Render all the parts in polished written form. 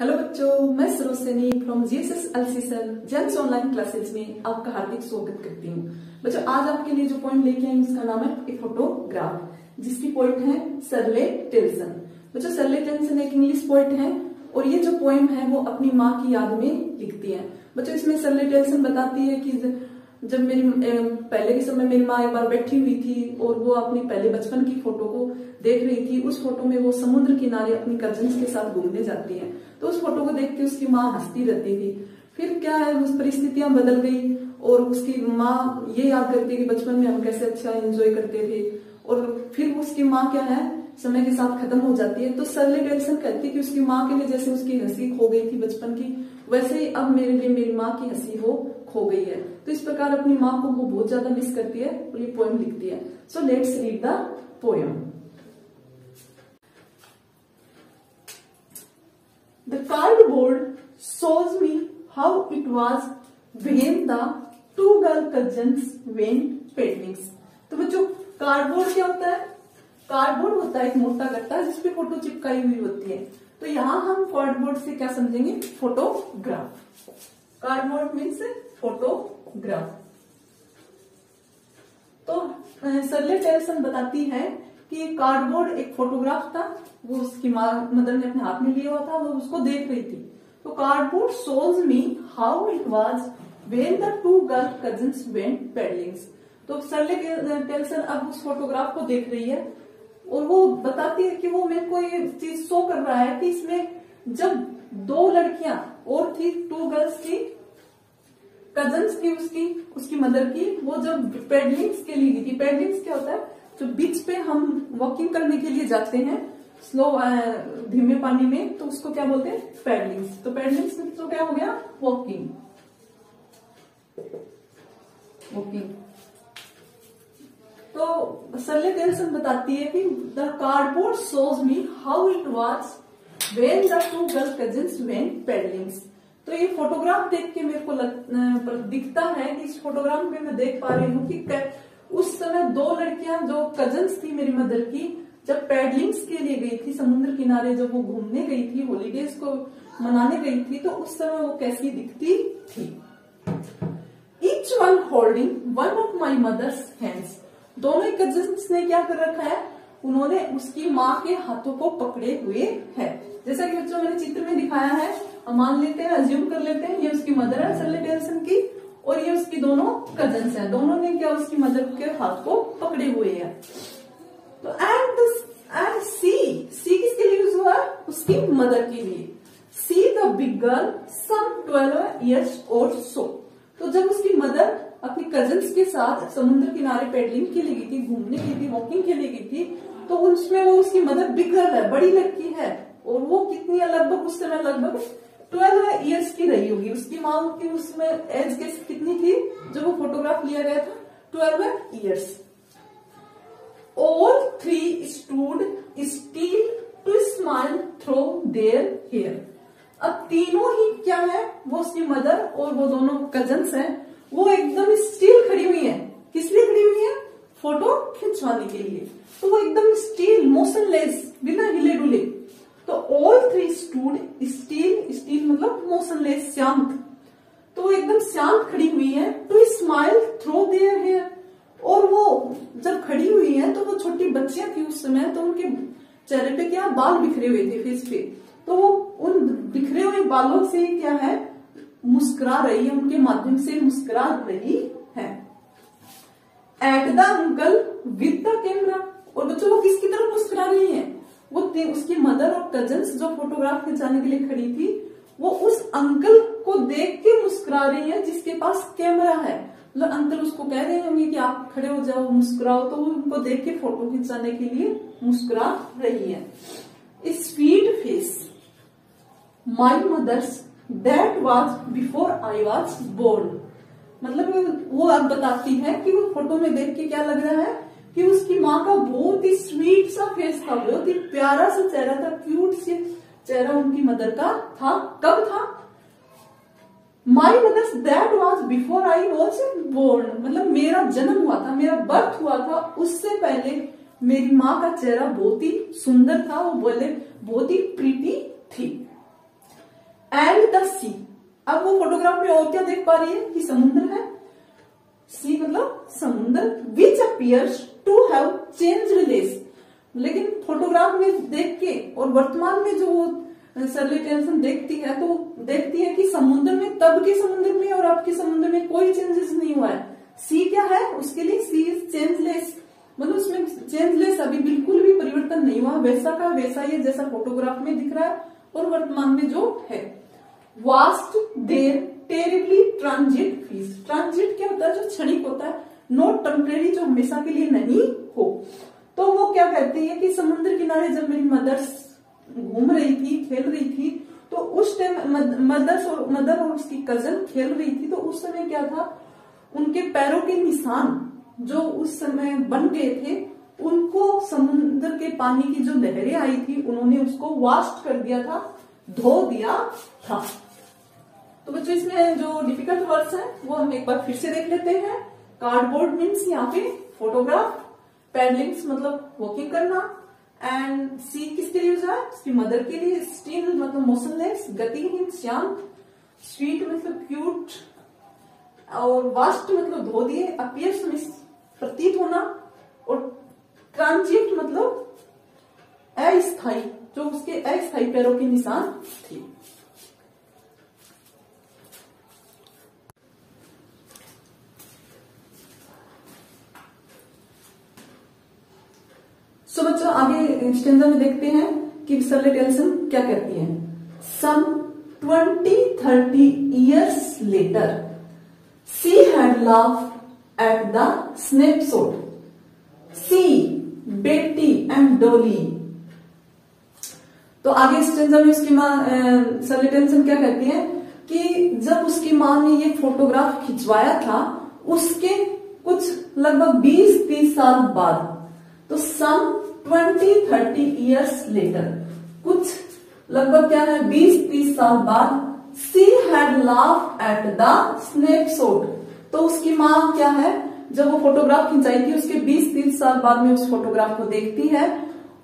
Hello बच्चों, मैं Sarojini from GSS James online classes में आपका हार्दिक स्वागत करती हूँ। बच्चों, आज आपके लिए जो पॉइंट लेके आई उसका नाम है ए फोटोग्राफ, जिसकी पोइट है शर्ले टेल्सन। बच्चों, शर्ले टेल्सन एक इंग्लिश पोइट है और ये जो पोएम है वो अपनी माँ की याद में लिखती है। बच्चों, इसमें शर्ले टेल्सन बताती है कि जब मेरी पहले के समय मेरी माँ एक बार बैठी हुई थी और वो अपनी पहले बचपन की फोटो को देख रही थी। उस फोटो में वो समुद्र किनारे अपनी कजिन्स के साथ घूमने जाती है, तो उस फोटो को देख के उसकी माँ हंसती रहती थी। फिर क्या है, उस परिस्थितियां बदल गई और उसकी माँ ये याद करती है कि बचपन में हम कैसे अच्छा एंजॉय करते थे। और फिर उसकी माँ क्या है, समय के साथ खत्म हो जाती है। तो शर्ले टेल्सन कहती है कि उसकी माँ के लिए जैसे उसकी हंसी खो गई थी बचपन की, वैसे ही अब मेरे लिए मेरी माँ की हंसी वो खो गई है। तो इस प्रकार अपनी माँ को वो बहुत ज्यादा मिस करती है और ये पोएम लिखती है। So let's read the poem. The cardboard shows me how it was when the two girl cousins went paddling। तो बच्चों, कार्डबोर्ड क्या होता है? कार्डबोर्ड होता है एक मोटा गट्टा जिसपे फोटो चिपकाई हुई होती है। तो यहाँ हम कार्डबोर्ड से क्या समझेंगे? फोटोग्राफ। Cardboard means photograph. तो शर्ले टेल्सन बताती है कि कार्डबोर्ड एक फोटोग्राफ था, वो उसकी मदर ने अपने हाथ में लिया हुआ था, वो उसको देख रही थी। तो cardboard shows me how it was when the two girl cousins went paddling. तो शर्ले टेल्सन अब उस फोटोग्राफ को देख रही है और वो बताती है कि वो मेरे को ये चीज शो कर रहा है कि इसमें जब दो लड़कियां और थी, टू गर्ल्स थी, कजिन्स थी उसकी मदर की, वो जब पैडलिंग्स के लिए गई थी। पैडलिंग्स क्या होता है? जो बीच पे हम वॉकिंग करने के लिए जाते हैं स्लो धीमे पानी में, तो उसको क्या बोलते हैं? पैडलिंग्स। तो पैडलिंग्स तो क्या हो गया? वॉकिंग। तो शर्ले टेल्सन बताती है कि the cardboard shows me how it was when the two girl cousins went paddlings. तो ये फोटोग्राफ देख के मेरे को दिखता है कि इस फोटोग्राफ में मैं देख पा रही हूँ कि उस समय दो लड़कियां जो कजिन्स थी मेरी मदर की, जब पैडलिंग्स के लिए गई थी समुद्र किनारे, जब वो घूमने गई थी, हॉलीडेज को मनाने गई थी, तो उस समय वो कैसी दिखती थी। Each one holding one of my mother's hands. दोनों कजिन्स ने क्या कर रखा है? उन्होंने उसकी माँ के हाथों को पकड़े हुए है। जैसा कि बच्चों मैंने चित्र में दिखाया है, मान लेते हैं, अज्यूम कर लेते हैं, ये उसकी मदर है शर्ले टेल्सन की और ये उसकी दोनों कजिन्स हैं। दोनों ने क्या उसकी मदर के हाथ को पकड़े हुए हैं। तो एंड सी किसके लिए यूज हुआ? उसकी मदर के लिए। See the big girl some 12 years or so। तो जब उसकी मदर अपनी कजिन्स के साथ समुद्र किनारे पैडलिंग के लिए गई थी, घूमने गई थी, वॉकिंग के लिए गई थी, तो उसमें वो उसकी मदर बिग गर्ल है, बड़ी लड़की है। और वो कितनी है? लगभग उस समय लगभग 12 years की रही होगी। उसकी माँ की उसमें एज कितनी थी जब वो फोटोग्राफ लिया गया था? 12 years। All three stood still to smile through their hair। अब तीनों ही क्या है, वो उसकी मदर और वो दोनों कजिन्स हैं, वो एकदम स्टिल खड़ी हुई है। किस लिए खड़ी हुई है? फोटो खिंचवाने के लिए। तो वो एकदम स्टिल, मोशनलेस, बिना हिले डुले। तो ऑल थ्री स्टूड स्टिल मतलब मोशनलेस, शांत। तो वो एकदम शांत खड़ी हुई है। To smile through their hair. और वो जब खड़ी हुई है तो वो छोटी बच्चियां थी उस समय, तो उनके चेहरे पे क्या बाल बिखरे हुए थे, फेस पे। तो वो उन बिखरे हुए बालों से क्या है, मुस्कुरा रही है, उनके माध्यम से मुस्कुरा रही है। At the uncle with the camera. और बच्चों, वो किसकी तरफ मुस्कुरा रही है? वो उसकी मदर और कजिन्स जो फोटोग्राफ खिंचाने के लिए खड़ी थी, वो उस अंकल को देख के मुस्कुरा रही है जिसके पास कैमरा है। मतलब अंकल उसको कह रहे होंगे कि आप खड़े हो जाओ, मुस्कुराओ, तो वो उनको देख के फोटो खिंचाने के लिए मुस्कुरा रही है। Sweet face my mother's that was before I was born. मतलब वो अब बताती है कि वो फोटो में देख के क्या लग रहा है कि उसकी माँ का बहुत ही स्वीट सा फेस था, बहुत ही प्यारा सा चेहरा था, क्यूट सा चेहरा उनकी मदर का था। कब था? My mother's that was before I was born. मतलब मेरा जन्म हुआ था, मेरा बर्थ हुआ था, उससे पहले मेरी माँ का चेहरा बहुत ही सुंदर था, वो बोले बहुत ही प्रीटी थी। एंड द सी। अब वो फोटोग्राफ में और क्या देख पा रही है कि समुद्र है, सी मतलब समुद्र, which appears to have changed less. लेकिन फोटोग्राफ में देख के और वर्तमान में जो शर्ली टेल्सन देखती है तो देखती है कि समुद्र में, तब के समुद्र में और अब के समुद्र में कोई चेंजेस नहीं हुआ है। सी क्या है उसके लिए, सी इज चेंजलेस, मतलब उसमें चेंजलेस, अभी बिल्कुल भी परिवर्तन नहीं हुआ, वैसा का वैसा ही जैसा फोटोग्राफ में दिख रहा है और वर्तमान में जो है। वास्ट देर टेरिबली ट्रांजिट फीस। ट्रांजिट क्या होता है, जो क्षणिक होता है, नॉट टेम्परेरी, जो हमेशा के लिए नहीं हो। तो वो क्या कहती है कि समुद्र किनारे जब मेरी मदर घूम रही थी, खेल रही थी, तो उस टाइम मदर और उसकी कजन खेल रही थी, तो उस समय क्या था, उनके पैरों के निशान जो उस समय बन गए थे, उनको समुद्र के पानी की जो लहरें आई थी उन्होंने उसको वॉश कर दिया था, धो दिया था। तो बच्चों इसमें जो डिफिकल्ट वर्ड्स हैं वो हम एक बार फिर से देख लेते हैं। कार्डबोर्ड मीन्स यहाँ पे फोटोग्राफ, पैडलिंग्स मतलब वॉकिंग करना, एंड सी किसके लिए यूज है, उसकी मदर के लिए, स्टिल मतलब मोशनलेस, गतिहीन शांत, स्वीट मतलब क्यूट, और वास्ट मतलब धो दिए, अपीयर्स में प्रतीत होना, और ट्रांजिट मतलब अस्थायी, जो उसके अस्थायी पैरों के निशान थे। सो बच्चों आगे स्टेंजा में देखते हैं कि शर्ली टेल्सन क्या कहती है। सम 20-30 years later, she had laughed at the snapshot. She, Betty and Dolly. तो आगे स्टेंजा में उसकी माँ शर्ली टेल्सन क्या कहती है कि जब उसकी माँ ने ये फोटोग्राफ खिंचवाया था उसके कुछ लगभग 20-30 साल बाद, तो सम 20-30 years later, कुछ लगभग क्या है 20-30 साल बाद, she had laughed at the snapshot। तो उसकी माँ क्या है, जब वो फोटोग्राफ खिंचाई थी उसके 20-30 साल बाद में उस फोटोग्राफ को देखती है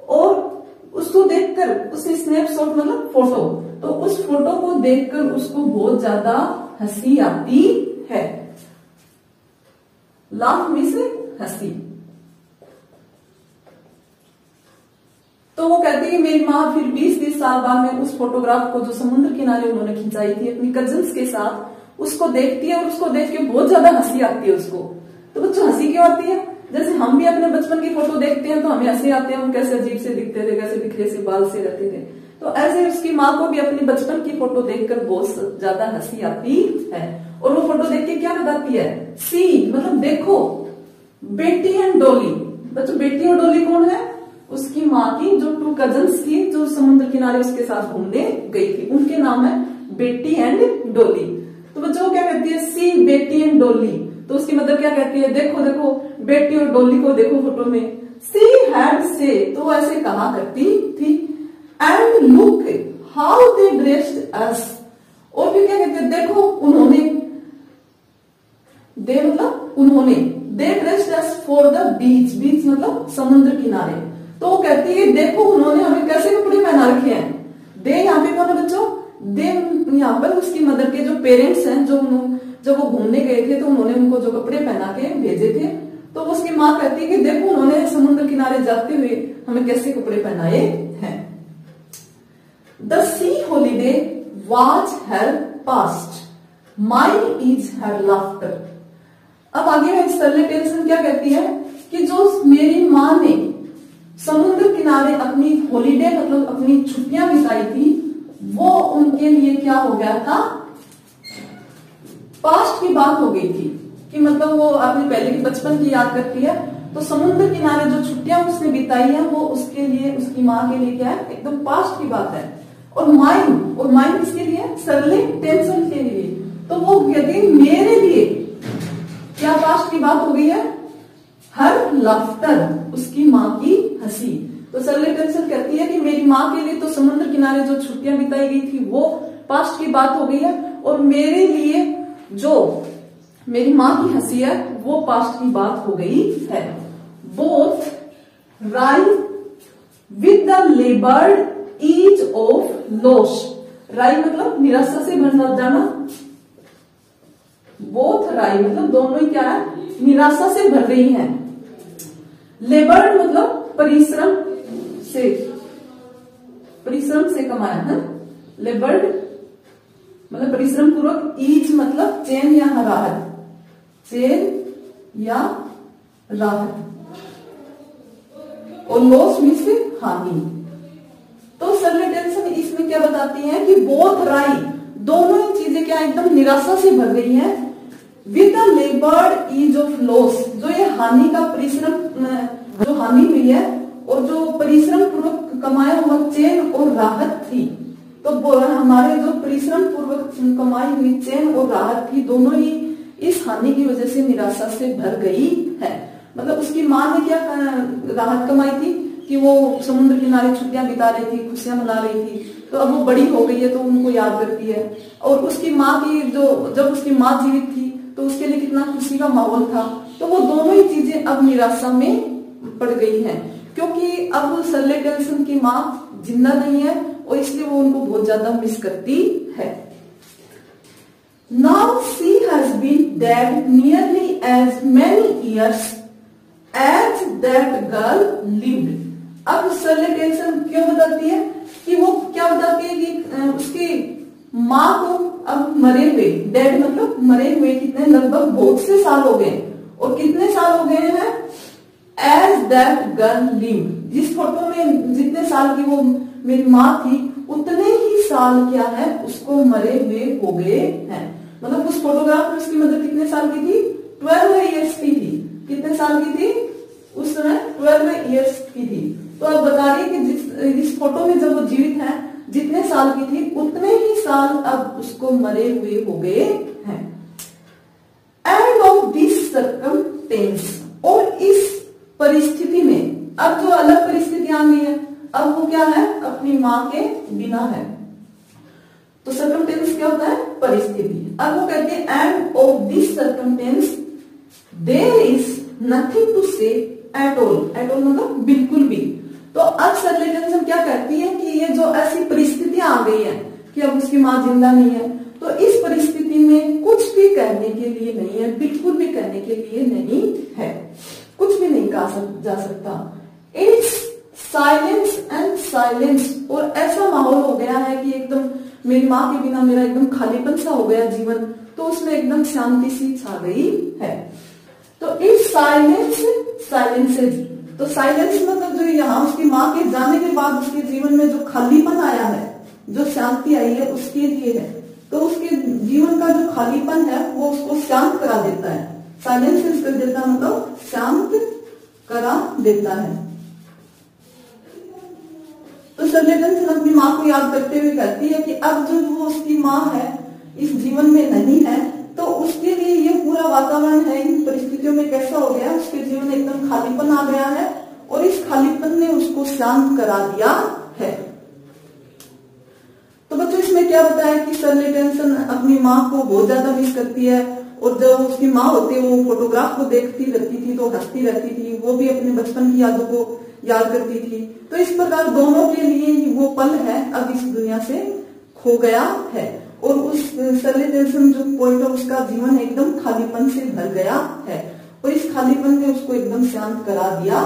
और उसको देखकर, उससे स्नैपशॉट मतलब फोटो, तो उस फोटो को देखकर उसको बहुत ज्यादा हंसी आती है। लाफ में से हंसी। तो वो कहती है कि मेरी माँ फिर 20-30 साल बाद में उस फोटोग्राफ को जो समुद्र किनारे उन्होंने खिंचाई थी अपनी कजिन्स के साथ, उसको देखती है और उसको देख के बहुत ज्यादा हंसी आती है उसको। तो बच्चों हंसी क्यों आती है, जैसे हम भी अपने बचपन की फोटो देखते हैं तो हमें हंसी आती है, हम कैसे अजीब से दिखते थे, कैसे बिखरे से बाल से रहते थे, तो ऐसे उसकी माँ को भी अपनी बचपन की फोटो देखकर बहुत ज्यादा हंसी आती है। और वो फोटो देख के क्या बताती है, सी मतलब देखो, बेटी एंड डोली। बच्चों बेटी और डोली कौन है, उसकी माँ की जो 2 कजन्स थी जो समुद्र किनारे उसके साथ घूमने गई थी, उनके नाम है बेटी एंड डोली। तो बच्चों क्या कहती है, सी बेटी एंड डोली। तो उसकी मदर क्या कहती है, देखो देखो बेटी और डोली को देखो फोटो में। सी हैड से, तो ऐसे कहा करती थी, and look how they dressed us. और फिर क्या कहते हैं, देखो उन्होंने, दे मतलब उन्होंने, they dressed us for the beach, beach मतलब समुद्र किनारे। तो वो कहती है देखो उन्होंने हमें कैसे कपड़े पहना रखे हैं। दे यहाँ पे कौन है बच्चों, दे यहाँ पर उसकी मदर के जो पेरेंट्स हैं, जो जब वो घूमने गए थे तो उन्होंने उनको जो कपड़े पहना के भेजे थे, तो उसकी माँ कहती है कि देखो उन्होंने समुद्र किनारे जाते हुए हमें कैसे कपड़े पहनाए हैं। The C holiday was her past, mine is her laughter. अब आगे शर्ली टेल्सन क्या कहती है कि जो मेरी माँ ने समुद्र किनारे अपनी हॉलीडे मतलब अपनी छुट्टियां बिताई थी, वो उनके लिए क्या हो गया था, पास्ट की बात हो गई थी, कि मतलब वो अपने पहले की बचपन की याद करती है, तो समुद्र किनारे जो छुट्टियां उसने बिताई है वो उसके लिए, उसकी माँ के लिए क्या है, एकदम पास्ट की बात है। और माइन किसके लिए, शर्ली टेल्सन के लिए। तो वो कहती है मेरे लिए क्या पास्ट की बात हो गई है, हर लाफ्टर, उसकी माँ की हंसी। तो शर्ली टेल्सन कहती है कि मेरी माँ के लिए तो समुद्र किनारे जो छुट्टियां बिताई गई थी वो पास्ट की बात हो गई है, और मेरे लिए जो मेरी माँ की हंसी है वो पास्ट की बात हो गई है। Both rhyme with the laboured ease of loss. राई मतलब निराशा से भर जाना, बोथ राई मतलब दोनों ही क्या है, निराशा से भर रही हैं। लेबर्ड मतलब परिश्रम से कमाया है। लेबर्ड मतलब परिश्रम पूर्वक, ईज मतलब चैन या राहत, और लॉस मीन्स हानि। तो सर्ले टेंशन इसमें क्या बताती है कि बोथ राई दोनों ही चीजें क्या एकदम निराशा से भर गई हैं। With the laboured ease of loss, जो ये हानि का परिश्रम, जो हानि हुई है और जो परिश्रम पूर्वक कमाया हुआ चैन और राहत थी, तो हमारे जो परिश्रम पूर्वक कमाई हुई चैन और राहत थी, दोनों ही इस हानि की वजह से निराशा से भर गई है। मतलब उसकी माँ ने क्या राहत कमाई थी कि वो समुद्र किनारे छुट्टियां बिता रही थी, खुशियां मना रही थी, तो अब वो बड़ी हो गई है तो उनको याद करती है। और उसकी माँ की जब उसकी माँ जीवित थी तो उसके लिए कितना खुशी का माहौल था। तो वो दोनों ही चीजें अब निराशा में पड़ गई हैं, क्योंकि अब सर्ले टेंसन की माँ जिंदा नहीं है और इसलिए वो उनको बहुत ज्यादा मिस करती है। Now she has been dead nearly as many years as that girl lived. अब सर्ले टेंसन क्यों बताती है कि वो क्या बताती है कि उसकी माँ को अब मरे हुए, डेड मतलब मरे हुए, कितने लगभग बहुत से साल हो गए। और कितने साल हो गए हैं, एज दैट गर्ल लिव्ड, जिस फोटो में जितने साल की वो मेरी माँ थी उतने ही साल क्या है उसको मरे हुए हो गए हैं। मतलब उस फोटोग्राफ में उसकी मदर कितने साल की थी, 12 ईयर्स की थी। कितने साल की थी उस समय, 12 ईयर्स की थी। तो अब बता रही है कि इस फोटो में जब वो जीवित है जितने साल की थी उतने ही साल अब उसको मरे हुए हो गए हैं। एंड ऑफ दिस सर्कमस्टेंस, और इस परिस्थिति में अब जो अलग परिस्थिति आ गई है, अब वो क्या है अपनी माँ के बिना है। तो सर्कमस्टेंस क्या होता है, परिस्थिति। अब वो कहते हैं end of this circumstance there is nothing to say at all. At all मतलब बिल्कुल भी। तो अब सर्ले टेंसन क्या कहती है कि ये जो ऐसी परिस्थितियां आ गई है कि अब उसकी माँ जिंदा नहीं है, तो इस परिस्थिति में कुछ भी कहने के लिए नहीं है, बिल्कुल भी कहने के लिए नहीं है, कुछ भी नहीं कहा जा सकता। इट्स साइलेंस एंड साइलेंस, और ऐसा माहौल हो गया है कि एकदम मेरी माँ के बिना मेरा एकदम खालीपन सा हो गया जीवन, तो उसमें एकदम शांति सी छा गई है। तो इट्स साइलेंस साइलेंसेज, तो साइलेंस मतलब जो यहाँ उसकी माँ के जाने के बाद उसके जीवन में जो खालीपन आया है, जो शांति आई है उसके लिए है। तो उसके जीवन का जो खालीपन है वो उसको शांत करा देता है। साइलेंस कर देता मतलब शांत करा देता है। तो सर्ले टेंसन अपनी माँ को याद करते हुए कहती है कि अब जो वो उसकी माँ है इस जीवन में नहीं है, तो उसके लिए ये पूरा वातावरण है इन परिस्थितियों में कैसा हो गया, उसके जीवन में एकदम खालीपन आ गया है और इस खालीपन ने उसको शांत करा दिया है। तो बच्चों इसमें क्या होता है कि सर्ले टेंसन अपनी माँ को बहुत ज्यादा मिस करती है, और जब उसकी माँ होती है वो फोटोग्राफ को देखती रहती थी तो हंसती रहती थी, वो भी अपने बचपन की यादों को याद करती थी। तो इस प्रकार दोनों के लिए वो पल है अब इस दुनिया से खो गया है, और उस सर्ले टेंसन जो पॉइंट है उसका जीवन एकदम खालीपन से भर गया है, और इस खालीपन ने उसको एकदम शांत करा दिया